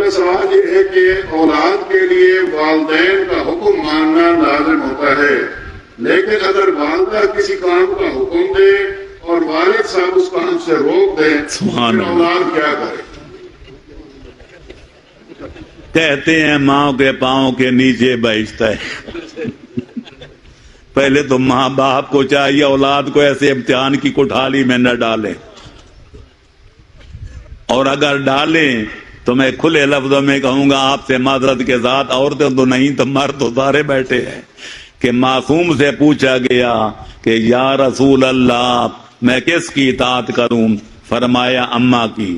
میرا سوال یہ ہے کہ اولاد کے لیے والدین کا حکم ماننا لازم ہوتا ہے، لیکن اگر والدہ کسی کام کا حکم دے اور والد صاحب اس کام سے روک دیں پھر اولاد کیا کرے؟ کہتے ہیں ماں کے پاؤں کے نیچے بہشت ہے۔ پہلے تو ماں باپ کو چاہیے اولاد کو ایسے امتحان کی کوٹھالی میں نہ ڈالیں، اور اگر ڈالیں تو میں کھلے لفظوں میں کہوں گا آپ سے معذرت کے ساتھ، عورتیں تو نہیں تو مرد تو سارے بیٹھے ہیں، کہ معصوم سے پوچھا گیا کہ یا رسول اللہ میں کس کی اطاعت کروں؟ فرمایا اماں کی۔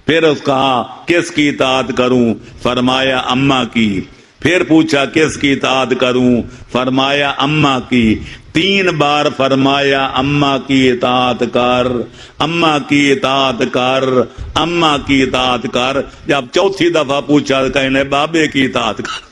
پھر اس کہا کس کی اطاعت کروں؟ فرمایا اماں کی۔ پھر پوچھا کس کی اطاعت کروں؟ فرمایا اماں کی۔ 3 بار فرمایا اماں کی اطاعت کر، اماں کی اطاعت کر، اماں کی اطاعت کر۔ جب 4تھی دفعہ پوچھا کہنے بابے کی اطاعت کر۔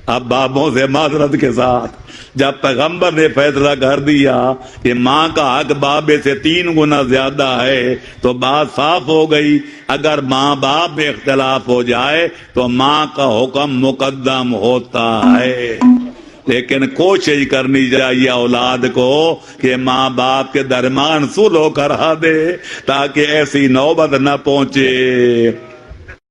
اب بابوں سے معذرت کے ساتھ جب پیغمبر نے فیصلہ کر دیا کہ ماں کا حق بابے سے 3 گنا زیادہ ہے تو بات صاف ہو گئی، اگر ماں باپ میں اختلاف ہو جائے تو ماں کا حکم مقدم ہوتا ہے، لیکن کوشش کرنی چاہیے اولاد کو کہ ماں باپ کے درمیان صلح کرا دے تاکہ ایسی نوبت نہ پہنچے